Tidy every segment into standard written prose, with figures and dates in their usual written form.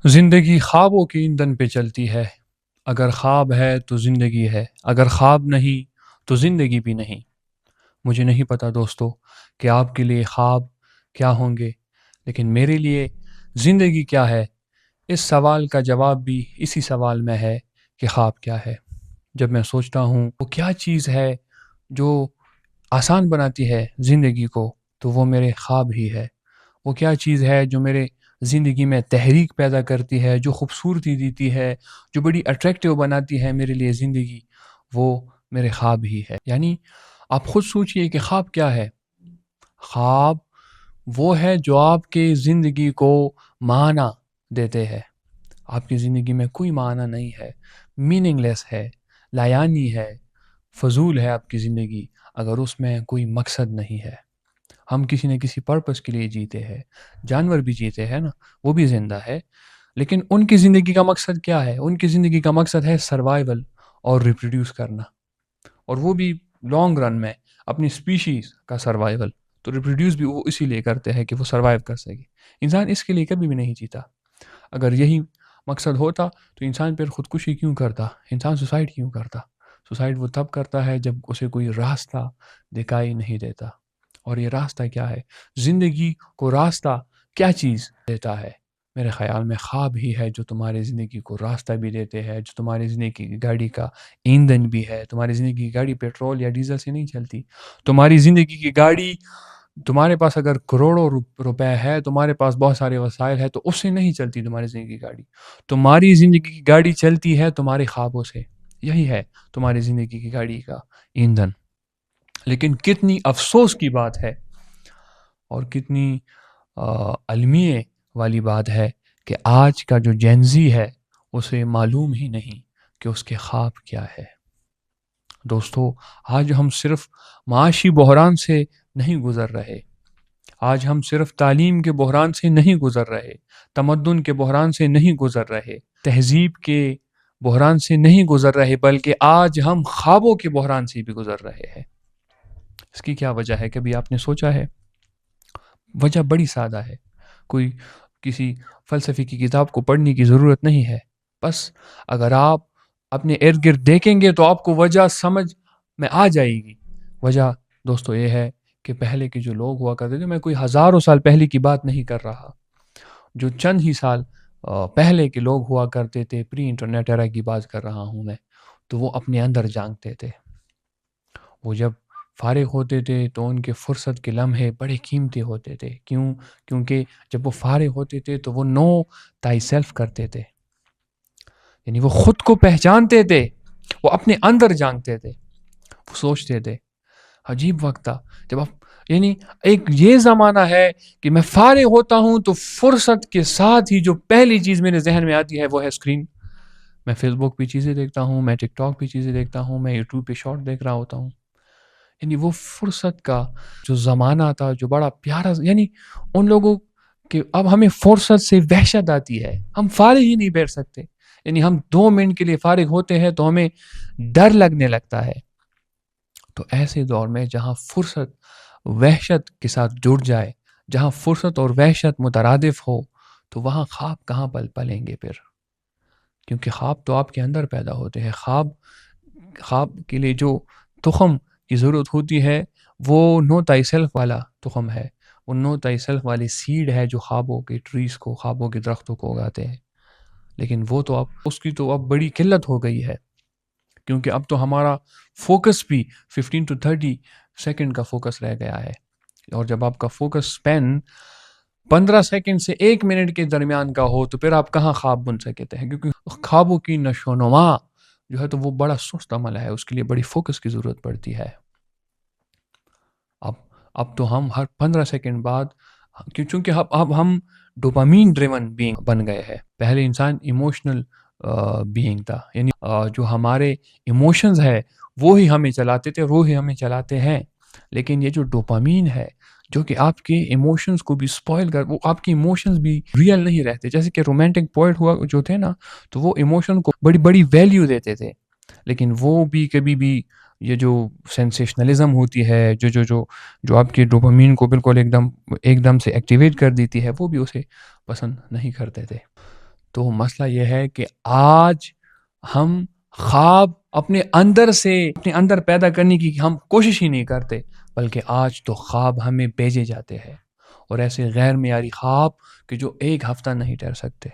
زندگی خوابوں کی ایندھن پہ چلتی ہے۔ اگر خواب ہے تو زندگی ہے، اگر خواب نہیں تو زندگی بھی نہیں۔ مجھے نہیں پتا دوستو کہ آپ کے لیے خواب کیا ہوں گے، لیکن میرے لیے زندگی کیا ہے، اس سوال کا جواب بھی اسی سوال میں ہے کہ خواب کیا ہے۔ جب میں سوچتا ہوں وہ کیا چیز ہے جو آسان بناتی ہے زندگی کو، تو وہ میرے خواب ہی ہے۔ وہ کیا چیز ہے جو میرے زندگی میں تحریک پیدا کرتی ہے، جو خوبصورتی دیتی ہے، جو بڑی اٹریکٹیو بناتی ہے میرے لیے زندگی، وہ میرے خواب ہی ہے۔ یعنی آپ خود سوچئے کہ خواب کیا ہے۔ خواب وہ ہے جو آپ کے زندگی کو معنی دیتے ہیں۔ آپ کی زندگی میں کوئی معنی نہیں ہے، میننگ لیس ہے، لایانی ہے، فضول ہے آپ کی زندگی اگر اس میں کوئی مقصد نہیں ہے۔ ہم کسی نہ کسی پرپس کے لیے جیتے ہیں، جانور بھی جیتے ہیں نا، وہ بھی زندہ ہے، لیکن ان کی زندگی کا مقصد کیا ہے؟ ان کی زندگی کا مقصد ہے سروائیول اور ریپروڈیوس کرنا، اور وہ بھی لانگ رن میں اپنی سپیشیز کا سروائیول۔ تو ریپروڈیوس بھی وہ اسی لیے کرتے ہیں کہ وہ سروائیو کر سکے۔ انسان اس کے لیے کبھی بھی نہیں جیتا۔ اگر یہی مقصد ہوتا تو انسان پھر خودکشی کیوں کرتا؟ انسان سوسائڈ کیوں کرتا؟ سوسائڈ وہ تب کرتا ہے جب اسے کوئی راستہ دکھائی نہیں دیتا۔ اور یہ راستہ کیا ہے؟ زندگی کو راستہ کیا چیز دیتا ہے؟ میرے خیال میں خواب ہی ہے جو تمہاری زندگی کو راستہ بھی دیتے ہیں، جو تمہاری زندگی کی گاڑی کا ایندھن بھی ہے۔ تمہاری زندگی کی گاڑی پیٹرول یا ڈیزل سے نہیں چلتی۔ تمہاری زندگی کی گاڑی، تمہارے پاس اگر کروڑوں روپے ہے، تمہارے پاس بہت سارے وسائل ہے، تو اس سے نہیں چلتی تمہاری زندگی کی گاڑی۔ تمہاری زندگی کی گاڑی چلتی ہے تمہارے خوابوں سے۔ یہی ہے تمہاری زندگی کی گاڑی کا ایندھن۔ لیکن کتنی افسوس کی بات ہے اور کتنی المیے والی بات ہے کہ آج کا جو جینزی ہے اسے معلوم ہی نہیں کہ اس کے خواب کیا ہے۔ دوستو، آج ہم صرف معاشی بحران سے نہیں گزر رہے، آج ہم صرف تعلیم کے بحران سے نہیں گزر رہے، تمدن کے بحران سے نہیں گزر رہے، تہذیب کے بحران سے نہیں گزر رہے، بلکہ آج ہم خوابوں کے بحران سے بھی گزر رہے ہیں۔ اس کی کیا وجہ ہے؟ کبھی آپ نے سوچا ہے؟ وجہ بڑی سادہ ہے۔ کوئی کسی فلسفے کی کتاب کو پڑھنے کی ضرورت نہیں ہے۔ بس اگر آپ اپنے ارد گرد دیکھیں گے تو آپ کو وجہ سمجھ میں آ جائے گی۔ وجہ دوستو یہ ہے کہ پہلے کے جو لوگ ہوا کرتے تھے، میں کوئی ہزاروں سال پہلے کی بات نہیں کر رہا، جو چند ہی سال پہلے کے لوگ ہوا کرتے تھے، پری انٹرنیٹ ایرا کی بات کر رہا ہوں میں، تو وہ اپنے اندر جانگتے تھے۔ وہ جب فارغ ہوتے تھے تو ان کے فرصت کے لمحے بڑے قیمتی ہوتے تھے۔ کیونکہ جب وہ فارغ ہوتے تھے تو وہ نو تائی سیلف کرتے تھے، یعنی وہ خود کو پہچانتے تھے، وہ اپنے اندر جانتے تھے، وہ سوچتے تھے۔ عجیب وقت تھا جب یعنی ایک یہ زمانہ ہے کہ میں فارغ ہوتا ہوں تو فرصت کے ساتھ ہی جو پہلی چیز میرے ذہن میں آتی ہے وہ ہے اسکرین۔ میں فیس بک پہ چیزیں دیکھتا ہوں، میں ٹک ٹاک پہ چیزیں دیکھتا ہوں، میں یوٹیوب پہ شارٹ دیکھ رہا ہوتا ہوں۔ یعنی وہ فرصت کا جو زمانہ تھا، جو بڑا پیارا، یعنی ان لوگوں کہ اب ہمیں فرصت سے وحشت آتی ہے، ہم فارغ ہی نہیں بیٹھ سکتے۔ یعنی ہم 2 منٹ کے لیے فارغ ہوتے ہیں تو ہمیں ڈر لگنے لگتا ہے۔ تو ایسے دور میں جہاں فرصت وحشت کے ساتھ جڑ جائے، جہاں فرصت اور وحشت مترادف ہو، تو وہاں خواب کہاں پلیں گے پھر؟ کیونکہ خواب تو آپ کے اندر پیدا ہوتے ہیں۔ خواب کے لیے جو تخم کی ضرورت ہوتی ہے وہ نو تائی سیلف والا تخم ہے، وہ نو تائی سیلف والی سیڈ ہے جو خوابوں کے ٹریز کو، خوابوں کے درختوں کو اگاتے ہیں۔ لیکن وہ تو اب اس کی تو اب بڑی قلت ہو گئی ہے، کیونکہ اب تو ہمارا فوکس بھی 15 to 30 سیکنڈ کا فوکس رہ گیا ہے، اور جب آپ کا فوکس سپین 15 سیکنڈ سے 1 منٹ کے درمیان کا ہو تو پھر آپ کہاں خواب بن سکتے ہیں؟ کیونکہ خوابوں کی نشو و نما جو ہے تو وہ بڑا سست عمل ہے، اس کے لیے بڑی فوکس کی ضرورت پڑتی ہے۔ اب تو ہم ہر 15 سیکنڈ بعد، چونکہ اب ہم ڈوپامین ڈریون بینگ بن گئے ہیں۔ پہلے انسان ایموشنل بینگ تھا، یعنی جو ہمارے ایموشنز ہے وہ ہی ہمیں چلاتے تھے، وہ ہی ہمیں چلاتے ہیں۔ لیکن یہ جو ڈوپامین ہے جو کہ آپ کے ایموشنز کو بھی سپوائل وہ آپ کے ایموشنز بھی ریئل نہیں رہتے۔ جیسے کہ رومانٹک پوئٹ ہوا جو تھے نا، تو وہ ایموشن کو بڑی بڑی ویلیو دیتے تھے، لیکن وہ بھی کبھی بھی یہ جو سینسیشنلزم ہوتی ہے، جو آپ کے ڈوپامین کو بالکل ایک دم سے ایکٹیویٹ کر دیتی ہے، وہ بھی اسے پسند نہیں کرتے تھے۔ تو مسئلہ یہ ہے کہ آج ہم خواب اپنے اندر پیدا کرنے کی ہم کوشش ہی نہیں کرتے، بلکہ آج تو خواب ہمیں بھیجے جاتے ہیں، اور ایسے غیر معیاری خواب کہ جو ایک ہفتہ نہیں ٹھہر سکتے۔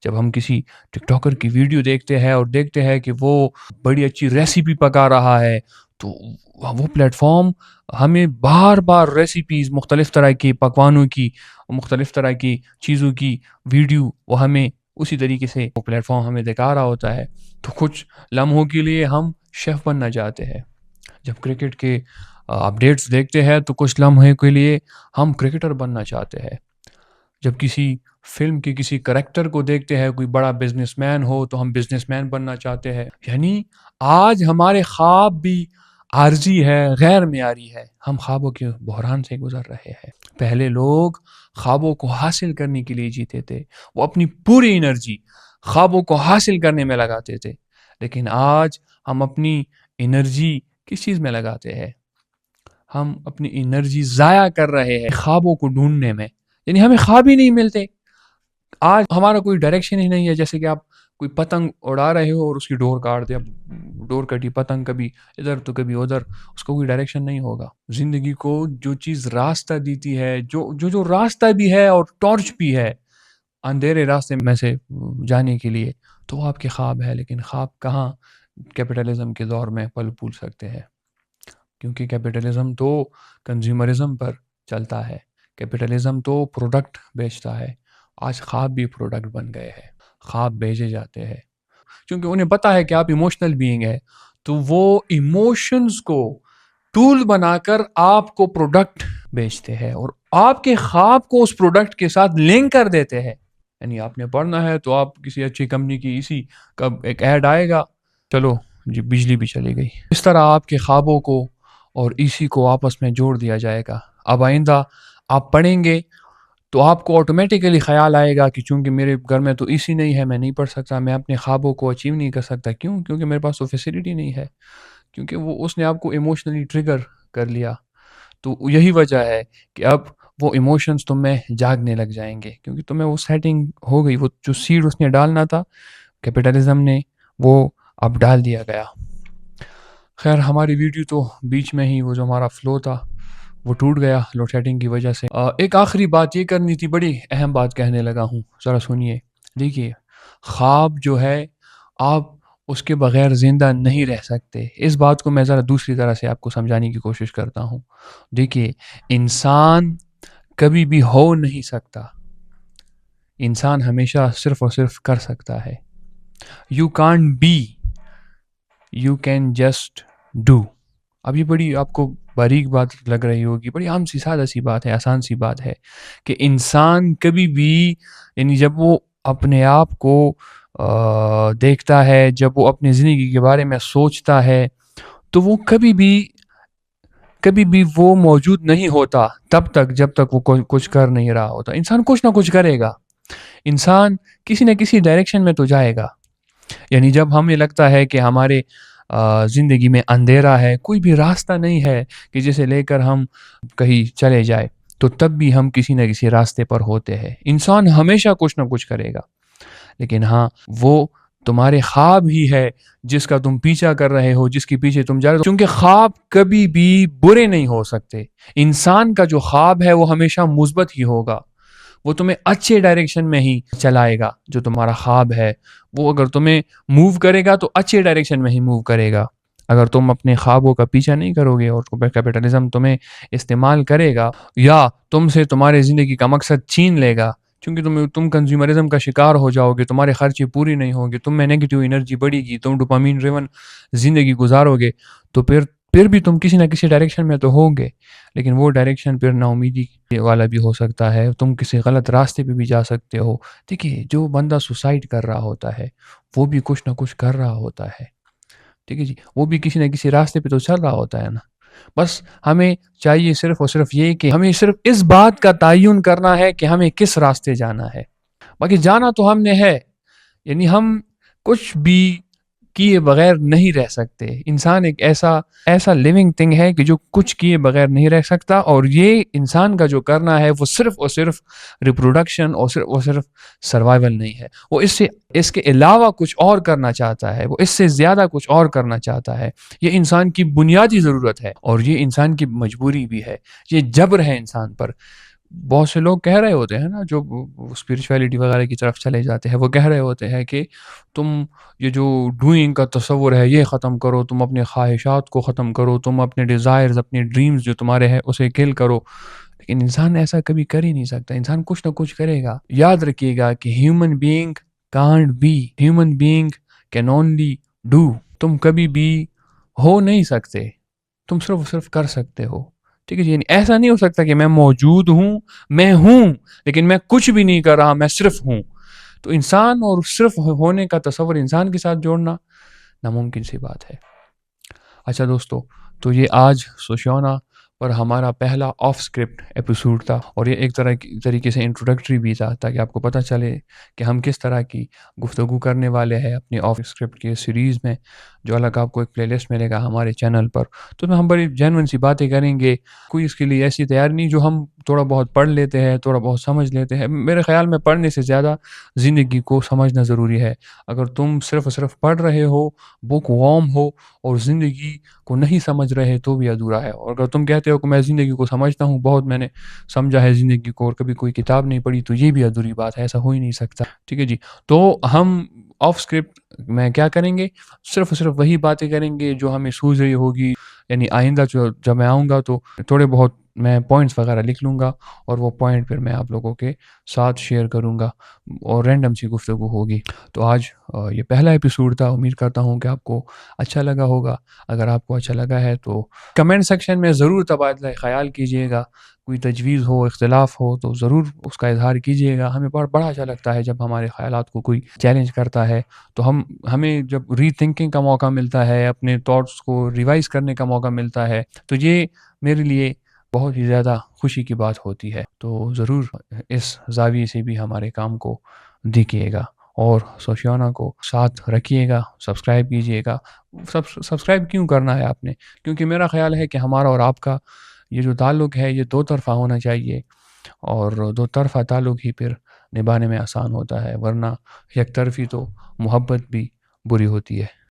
جب ہم کسی ٹک ٹاکر کی ویڈیو دیکھتے ہیں اور دیکھتے ہیں کہ وہ بڑی اچھی ریسیپی پکا رہا ہے، تو وہ پلیٹ فارم ہمیں بار بار ریسیپیز، مختلف طرح کے پکوانوں کی، مختلف طرح کی چیزوں کی ویڈیو وہ ہمیں اسی طریقے سے وہ پلیٹ فارم ہمیں دکھا رہا ہوتا ہے۔ تو کچھ لمحوں کے لیے ہم شیف بننا چاہتے ہیں، جب کرکٹ کے اپڈیٹس دیکھتے ہیں تو کچھ لمحے کے لیے ہم کرکٹر بننا چاہتے ہیں، جب کسی فلم کے کسی کریکٹر کو دیکھتے ہیں، کوئی بڑا بزنس مین ہو تو ہم بزنس مین بننا چاہتے ہیں۔ یعنی آج ہمارے خواب بھی عارضی ہے، غیر معیاری ہے، ہم خوابوں کے بحران سے گزر رہے ہیں۔ پہلے لوگ خوابوں کو حاصل کرنے کے لیے جیتے تھے، وہ اپنی پوری انرجی خوابوں کو حاصل کرنے میں لگاتے تھے، لیکن آج ہم اپنی انرجی کس چیز میں لگاتے ہیں؟ ہم اپنی انرجی ضائع کر رہے ہیں خوابوں کو ڈھونڈنے میں، یعنی ہمیں خواب ہی نہیں ملتے۔ آج ہمارا کوئی ڈائریکشن ہی نہیں ہے، جیسے کہ آپ کوئی پتنگ اڑا رہے ہو اور اس کی ڈور کاٹ دے، اب ڈور کٹی پتنگ کبھی ادھر تو کبھی ادھر، اس کو کوئی ڈائریکشن نہیں ہوگا۔ زندگی کو جو چیز راستہ دیتی ہے، جو راستہ بھی ہے اور ٹارچ بھی ہے اندھیرے راستے میں سے جانے کے لیے، تو وہ آپ کے خواب ہے۔ لیکن خواب کہاں کیپٹلزم کے دور میں پل پھول سکتے ہیں، کیونکہ کیپٹلزم تو کنزیومرزم پر چلتا ہے، کیپٹلزم تو پروڈکٹ بیچتا ہے۔ آج خواب بھی پروڈکٹ بن گئے ہیں، خواب بھیجے جاتے ہیں، کیونکہ انہیں پتا ہے کہ آپ ایموشنل بینگ ہے، تو وہ ایموشنز کو ٹول بنا کر آپ کو پروڈکٹ بیچتے ہیں، اور آپ کے خواب کو اس پروڈکٹ کے ساتھ لنک کر دیتے ہیں۔ یعنی آپ نے پڑھنا ہے تو آپ کسی اچھی کمپنی کی اسی کا ایک ایڈ آئے گا، چلو جی بجلی بھی چلی گئی، اس طرح آپ کے خوابوں کو اور اسی کو آپس میں جوڑ دیا جائے گا۔ اب آئندہ آپ پڑھیں گے تو آپ کو آٹومیٹیکلی خیال آئے گا کہ چونکہ میرے گھر میں تو اسی نہیں ہے، میں نہیں پڑھ سکتا، میں اپنے خوابوں کو اچیو نہیں کر سکتا۔ کیوں؟ کیونکہ میرے پاس تو فیسلٹی نہیں ہے، کیونکہ اس نے آپ کو ایموشنلی ٹریگر کر لیا۔ تو یہی وجہ ہے کہ اب وہ ایموشنز تم میں جاگنے لگ جائیں گے، کیونکہ تمہیں وہ سیٹنگ ہو گئی، وہ جو سیڈ اس نے ڈالنا تھا کیپٹلزم نے، وہ اب ڈال دیا گیا۔ خیر، ہماری ویڈیو تو بیچ میں ہی وہ جو ہمارا فلو تھا وہ ٹوٹ گیا لوڈ شیڈنگ کی وجہ سے۔ ایک آخری بات یہ کرنی تھی، بڑی اہم بات کہنے لگا ہوں، ذرا سنیے۔ دیکھیے، خواب جو ہے آپ اس کے بغیر زندہ نہیں رہ سکتے۔ اس بات کو میں ذرا دوسری طرح سے آپ کو سمجھانے کی کوشش کرتا ہوں۔ دیکھیے، انسان کبھی بھی ہو نہیں سکتا، انسان ہمیشہ صرف اور صرف کر سکتا ہے۔ You can't be, you can just do. اب یہ بڑی آپ کو باریک بات لگ رہی ہوگی، بڑی عام سی سادہ سی بات ہے، آسان سی بات ہے کہ انسان کبھی بھی، یعنی جب وہ اپنے آپ کو دیکھتا ہے، جب وہ اپنی زندگی کے بارے میں سوچتا ہے، تو وہ کبھی بھی وہ موجود نہیں ہوتا تب تک جب تک وہ کچھ کر نہیں رہا ہوتا۔ انسان کچھ نہ کچھ کرے گا، انسان کسی نہ کسی ڈائریکشن میں تو جائے گا۔ یعنی جب ہمیں لگتا ہے کہ ہمارے زندگی میں اندھیرا ہے، کوئی بھی راستہ نہیں ہے کہ جسے لے کر ہم کہیں چلے جائے، تو تب بھی ہم کسی نہ کسی راستے پر ہوتے ہیں۔ انسان ہمیشہ کچھ نہ کچھ کرے گا، لیکن ہاں، وہ تمہارے خواب ہی ہے جس کا تم پیچھا کر رہے ہو، جس کے پیچھے تم جا رہے ہو، کیونکہ خواب کبھی بھی برے نہیں ہو سکتے۔ انسان کا جو خواب ہے وہ ہمیشہ مثبت ہی ہوگا، وہ تمہیں اچھے ڈائریکشن میں ہی چلائے گا۔ جو تمہارا خواب ہے وہ اگر تمہیں موو کرے گا تو اچھے ڈائریکشن میں ہی موو کرے گا۔ اگر تم اپنے خوابوں کا پیچھا نہیں کرو گے اور کیپٹلزم تمہیں استعمال کرے گا یا تم سے تمہارے زندگی کا مقصد چھین لے گا، کیونکہ تم کنزیومرزم کا شکار ہو جاؤ گے، تمہارے خرچے پوری نہیں ہوں گے، تم میں نیگیٹو انرجی بڑھے گی، تم ڈوپامین ڈریون زندگی گزارو گے، تو پھر بھی تم کسی نہ کسی ڈائریکشن میں تو ہوگے، لیکن وہ ڈائریکشن پھر نا امیدی والا بھی ہو سکتا ہے، تم کسی غلط راستے پہ بھی جا سکتے ہو۔ دیکھیے، جو بندہ سوسائڈ کر رہا ہوتا ہے وہ بھی کچھ نہ کچھ کر رہا ہوتا ہے، ٹھیک ہے جی، وہ بھی کسی نہ کسی راستے پہ تو چل رہا ہوتا ہے نا۔ بس ہمیں چاہیے صرف اور صرف یہ کہ ہمیں صرف اس بات کا تعین کرنا ہے کہ ہمیں کس راستے جانا ہے۔ باقی جانا تو ہم نے ہے، یعنی ہم کچھ بھی کیے بغیر نہیں رہ سکتے. انسان ایک ایسا لیونگ تھنگ ہے کہ جو کچھ کیے بغیر نہیں رہ سکتا, اور یہ انسان کا جو کرنا ہے وہ صرف اور صرف ریپروڈکشن اور صرف سروائیول نہیں ہے. وہ اس کے علاوہ کچھ اور کرنا چاہتا ہے, وہ اس سے زیادہ کچھ اور کرنا چاہتا ہے. یہ انسان کی بنیادی ضرورت ہے, اور یہ انسان کی مجبوری بھی ہے. یہ جبر ہے انسان پر. بہت سے لوگ کہہ رہے ہوتے ہیں نا, جو اسپرچویلٹی وغیرہ کی طرف چلے جاتے ہیں, وہ کہہ رہے ہوتے ہیں کہ تم یہ جو ڈوئنگ کا تصور ہے یہ ختم کرو, تم اپنے خواہشات کو ختم کرو, تم اپنے ڈیزائرز, اپنے ڈریمز جو تمہارے ہیں اسے کل کرو. لیکن انسان ایسا کبھی کر ہی نہیں سکتا. انسان کچھ نہ کچھ کرے گا. یاد رکھیے گا کہ human being can't be, human being can only do. تم کبھی بھی ہو نہیں سکتے, تم صرف کر سکتے ہو. ٹھیک ہے جی. یعنی ایسا نہیں ہو سکتا کہ میں موجود ہوں, میں ہوں, لیکن میں کچھ بھی نہیں کر رہا, میں صرف ہوں. تو انسان اور صرف ہونے کا تصور انسان کے ساتھ جوڑنا ناممکن سی بات ہے. اچھا دوستو, تو یہ آج سوشیانا پر ہمارا پہلا آف اسکرپٹ ایپیسوڈ تھا, اور یہ ایک طریقے سے انٹروڈکٹری بھی تھا, تاکہ آپ کو پتہ چلے کہ ہم کس طرح کی گفتگو کرنے والے ہیں اپنی آف اسکرپٹ کی سیریز میں, جو الگ آپ کو ایک پلے لسٹ ملے گا ہمارے چینل پر. تو ہم بڑی جینوئن سی باتیں کریں گے. کوئی اس کے لیے ایسی تیاری نہیں, جو ہم تھوڑا بہت پڑھ لیتے ہیں, تھوڑا بہت سمجھ لیتے ہیں. میرے خیال میں پڑھنے سے زیادہ زندگی کو سمجھنا ضروری ہے. اگر تم صرف پڑھ رہے ہو, بک وارم ہو, اور زندگی کو نہیں سمجھ رہے تو بھی ادھورا ہے. اور اگر تم کہتے ہو کہ میں زندگی کو سمجھتا ہوں, بہت میں نے سمجھا ہے زندگی کو, اور کبھی کوئی کتاب نہیں پڑھی, تو یہ بھی ادھوری بات ہے. ایسا ہو ہی نہیں سکتا. ٹھیک ہے جی. تو ہم آف اسکرپٹ میں کیا کریں گے, صرف وہی باتیں کریں گے جو ہمیں سوج رہی ہوگی. یعنی آئندہ جب میں آؤں گا تو تھوڑے بہت میں پوائنٹس وغیرہ لکھ لوں گا, اور وہ پوائنٹ پھر میں آپ لوگوں کے ساتھ شیئر کروں گا, اور رینڈم سی گفتگو ہوگی. تو آج یہ پہلا ایپیسوڈ تھا. امید کرتا ہوں کہ آپ کو اچھا لگا ہوگا. اگر آپ کو اچھا لگا ہے تو کمنٹ سیکشن میں ضرور تبادلہ خیال کیجیے گا. کوئی تجویز ہو, اختلاف ہو, تو ضرور اس کا اظہار کیجیے گا. ہمیں بڑا اچھا لگتا ہے جب ہمارے خیالات کو کوئی چیلنج کرتا ہے. تو ہمیں جب ری تھنکنگ کا موقع ملتا ہے, اپنے تھاٹس کو ریوائز کرنے کا موقع ملتا ہے, تو یہ میرے لیے بہت ہی زیادہ خوشی کی بات ہوتی ہے. تو ضرور اس زاویے سے بھی ہمارے کام کو دیکھیے گا, اور سوشیانا کو ساتھ رکھیے گا, سبسکرائب کیجیے گا. سبسکرائب کیوں کرنا ہے آپ نے؟ کیونکہ میرا خیال ہے کہ ہمارا اور آپ کا یہ جو تعلق ہے یہ دو طرفہ ہونا چاہیے, اور دو طرفہ تعلق ہی پھر نبھانے میں آسان ہوتا ہے, ورنہ یک طرفی تو محبت بھی بری ہوتی ہے.